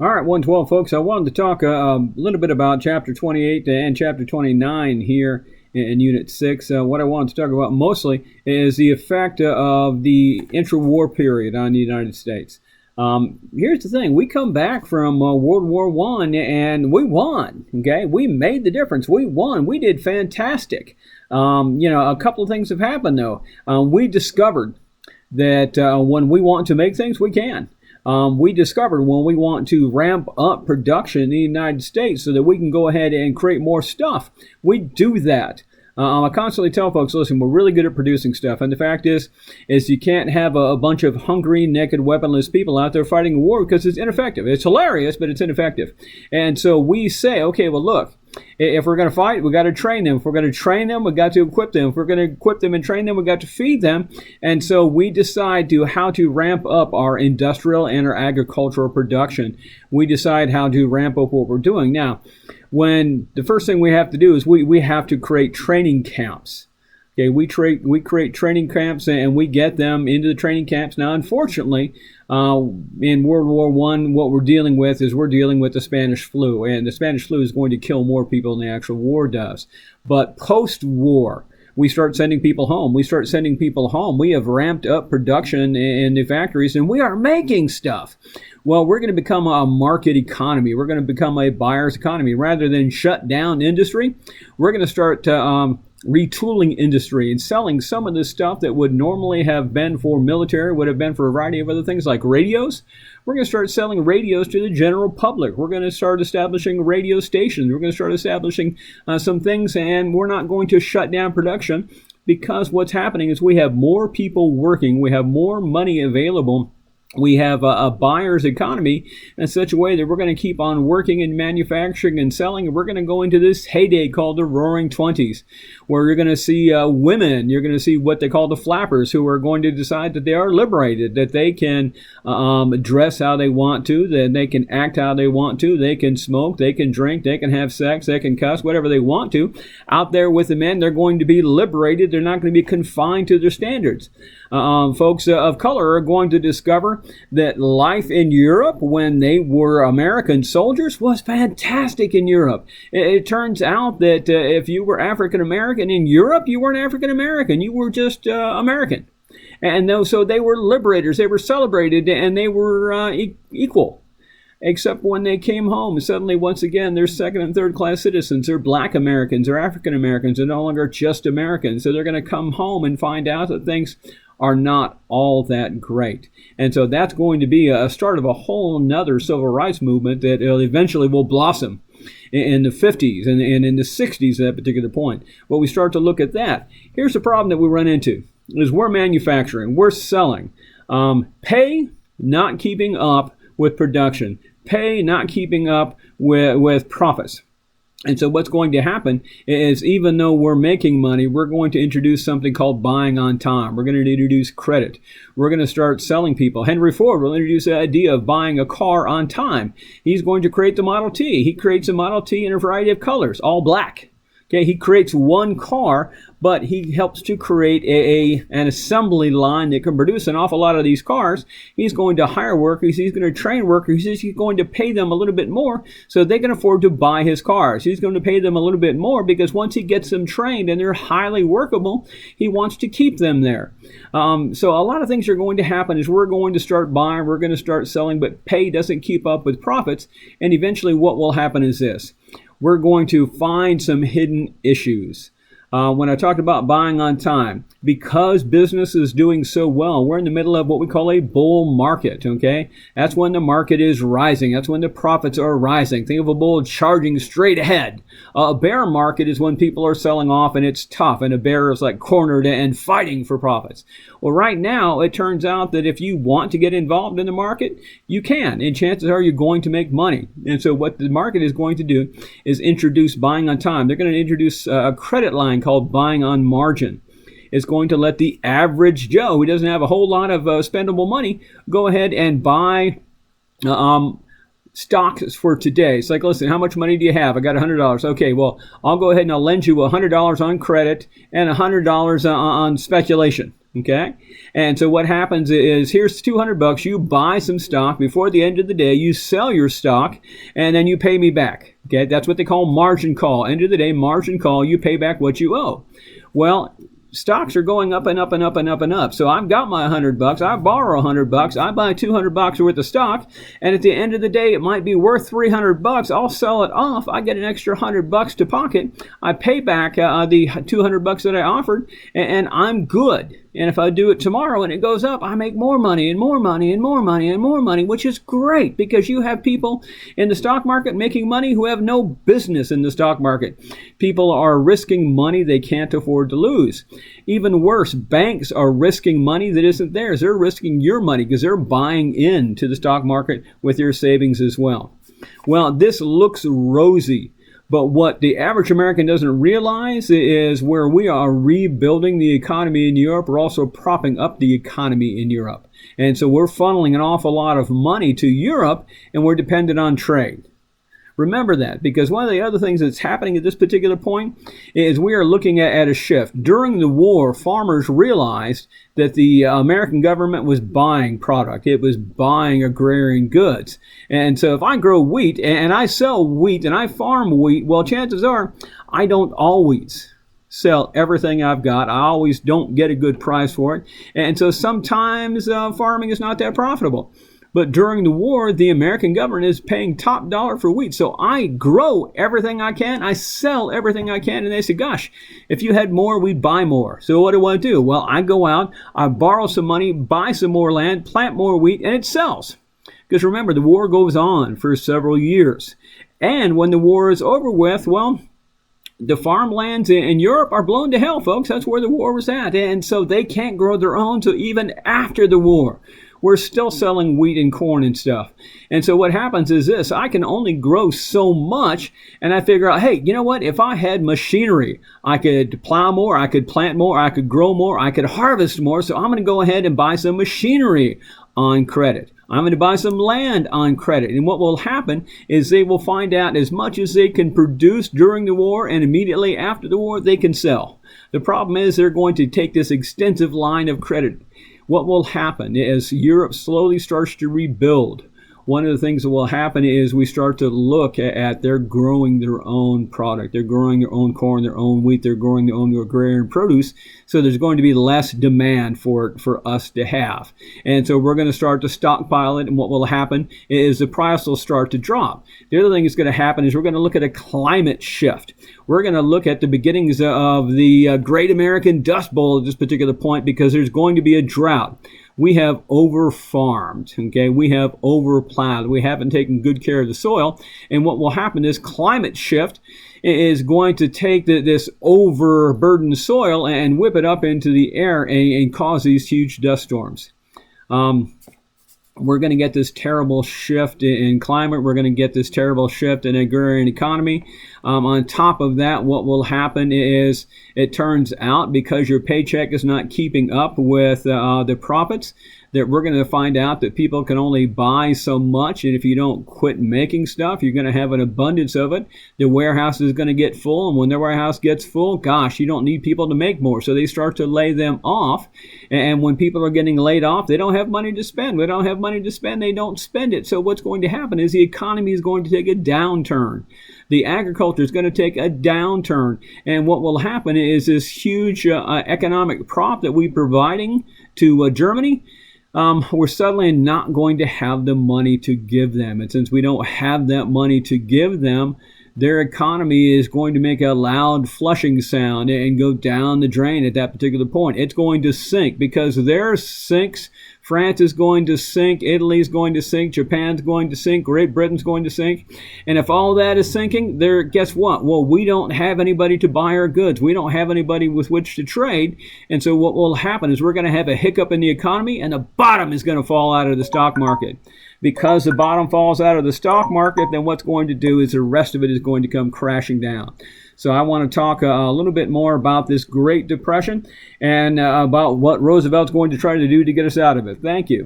All right, 112, folks. I wanted to talk a little bit about Chapter 28 and Chapter 29 here in Unit 6. What I wanted to talk about mostly is the effect of the intra-war period on the United States. Here's the thing. We come back from World War I and we won, okay? We made the difference. We won. We did fantastic. A couple of things have happened, though. We discovered that when we want to make things, we can. We discovered when we want to ramp up production in the United States so that we can go ahead and create more stuff, we do that. I constantly tell folks, listen, we're really good at producing stuff. And the fact is you can't have a bunch of hungry, naked, weaponless people out there fighting a war because it's ineffective. It's hilarious, but it's ineffective. And so we say, okay, well, look, if we're going to fight, we got to train them. If we're going to train them, we got to equip them. If we're going to equip them and train them, we got to feed them. And so we decide how to ramp up our industrial and our agricultural production. We decide how to ramp up what we're doing. Now, when the first thing we have to do is we have to create training camps. Okay, we create training camps and we get them into the training camps. Now, unfortunately, in World War I, what we're dealing with the Spanish flu, and the Spanish flu is going to kill more people than the actual war does. But post-war, we start sending people home. We have ramped up production in the factories, and we are making stuff. Well, we're going to become a market economy. We're going to become a buyer's economy. Rather than shut down industry, we're going to start retooling industry and selling some of the stuff that would normally have been for military, would have been for a variety of other things like radios. We're going to start selling radios to the general public. We're going to start establishing radio stations. We're going to start establishing some things, and we're not going to shut down production because what's happening is we have more people working. We have more money available. We have a buyer's economy in such a way that we're going to keep on working and manufacturing and selling. And we're going to go into this heyday called the Roaring Twenties, where you're going to see women. You're going to see what they call the flappers, who are going to decide that they are liberated, that they can dress how they want to, that they can act how they want to, they can smoke, they can drink, they can have sex, they can cuss, whatever they want to. Out there with the men, they're going to be liberated. They're not going to be confined to their standards. Folks of color are going to discover that life in Europe when they were American soldiers was fantastic in Europe. It turns out that if you were African American in Europe, you weren't African American. You were just American. And so they were liberators. They were celebrated and they were equal. Except when they came home, suddenly, once again, they're second and third class citizens. They're black Americans. They're African Americans. They're no longer just Americans. So they're going to come home and find out that things are not all that great. And so that's going to be a start of a whole nother civil rights movement that eventually will blossom in the 50s and in the 60s at that particular point. But we start to look at that. Here's the problem that we run into, is we're manufacturing, we're selling. Pay not keeping up with production. Pay not keeping up with profits. And so what's going to happen is, even though we're making money, we're going to introduce something called buying on time. We're going to introduce credit. We're going to start selling people. Henry Ford will introduce the idea of buying a car on time. He's going to create the Model T. He creates a Model T in a variety of colors, all black. Okay, he creates one car, but he helps to create an assembly line that can produce an awful lot of these cars. He's going to hire workers. He's going to train workers. He's going to pay them a little bit more so they can afford to buy his cars. He's going to pay them a little bit more because once he gets them trained and they're highly workable, he wants to keep them there. So a lot of things are going to happen is we're going to start buying, we're going to start selling, but pay doesn't keep up with profits. And eventually what will happen is this. We're going to find some hidden issues. When I talked about buying on time, because business is doing so well, we're in the middle of what we call a bull market, okay? That's when the market is rising. That's when the profits are rising. Think of a bull charging straight ahead. A bear market is when people are selling off and it's tough, and a bear is like cornered and fighting for profits. Well, right now, it turns out that if you want to get involved in the market, you can, and chances are you're going to make money. And so what the market is going to do is introduce buying on time. They're going to introduce a credit line called buying on margin. It's going to let the average Joe, who doesn't have a whole lot of spendable money, go ahead and buy stocks for today. It's like, listen, how much money do you have? I got $100. Okay, well, I'll go ahead and I'll lend you $100 on credit and $100 on speculation. Okay, and so what happens is, here's $200. You buy some stock before the end of the day. You sell your stock, and then you pay me back. Okay, that's what they call margin call. End of the day, margin call. You pay back what you owe. Well, stocks are going up and up and up and up and up. So I've got my $100. I borrow $100. I buy $200 worth of stock, and at the end of the day, it might be worth $300. I'll sell it off. I get an extra $100 to pocket. I pay back the $200 that I offered, and I'm good. And if I do it tomorrow and it goes up, I make more money and more money and more money and more money, which is great because you have people in the stock market making money who have no business in the stock market. People are risking money they can't afford to lose. Even worse, banks are risking money that isn't theirs. They're risking your money because they're buying into the stock market with your savings as well. Well, this looks rosy. But what the average American doesn't realize is where we are rebuilding the economy in Europe, we're also propping up the economy in Europe. And so we're funneling an awful lot of money to Europe, and we're dependent on trade. Remember that, because one of the other things that's happening at this particular point is we are looking at a shift. During the war, farmers realized that the American government was buying product. It was buying agrarian goods. And so if I grow wheat and I sell wheat and I farm wheat, well, chances are I don't always sell everything I've got. I always don't get a good price for it. And so sometimes farming is not that profitable. But during the war, the American government is paying top dollar for wheat. So I grow everything I can. I sell everything I can. And they say, gosh, if you had more, we'd buy more. So what do I do? Well, I go out, I borrow some money, buy some more land, plant more wheat, and it sells. Because remember, the war goes on for several years. And when the war is over with, well, the farmlands in Europe are blown to hell, folks. That's where the war was at. And so they can't grow their own. So even after the war, we're still selling wheat and corn and stuff. And so what happens is this: I can only grow so much, and I figure out, hey, you know what? If I had machinery, I could plow more, I could plant more, I could grow more, I could harvest more. So I'm going to go ahead and buy some machinery on credit. I'm going to buy some land on credit. And what will happen is they will find out as much as they can produce during the war, and immediately after the war, they can sell. The problem is they're going to take this extensive line of credit. What will happen is Europe slowly starts to rebuild. One of the things that will happen is we start to look at they're growing their own product. They're growing their own corn, their own wheat. They're growing their own agrarian produce. So there's going to be less demand for it for us to have. And so we're going to start to stockpile it. And what will happen is the price will start to drop. The other thing that's going to happen is we're going to look at a climate shift. We're going to look at the beginnings of the Great American Dust Bowl at this particular point, because there's going to be a drought. We have over-farmed, okay? We have over-plowed. We haven't taken good care of the soil. And what will happen is climate shift is going to take this overburdened soil and whip it up into the air and cause these huge dust storms. We're going to get this terrible shift in climate. We're going to get this terrible shift in agrarian economy. On top of that, what will happen is it turns out, because your paycheck is not keeping up with the profits, that we're going to find out that people can only buy so much. And if you don't quit making stuff, you're going to have an abundance of it. The warehouse is going to get full. And when the warehouse gets full, gosh, you don't need people to make more. So they start to lay them off. And when people are getting laid off, they don't have money to spend. They don't have money to spend. They don't spend it. So what's going to happen is the economy is going to take a downturn. The agriculture is going to take a downturn. And what will happen is this huge economic prop that we're providing to Germany, we're suddenly not going to have the money to give them. And since we don't have that money to give them, their economy is going to make a loud flushing sound and go down the drain at that particular point. It's going to sink because theirs sinks. France is going to sink, Italy is going to sink, Japan's going to sink, Great Britain's going to sink. And if all that is sinking, guess what? Well, we don't have anybody to buy our goods. We don't have anybody with which to trade. And so what will happen is we're going to have a hiccup in the economy, and the bottom is going to fall out of the stock market. Because the bottom falls out of the stock market, then what's going to do is the rest of it is going to come crashing down. So I want to talk a little bit more about this Great Depression and about what Roosevelt's going to try to do to get us out of it. Thank you.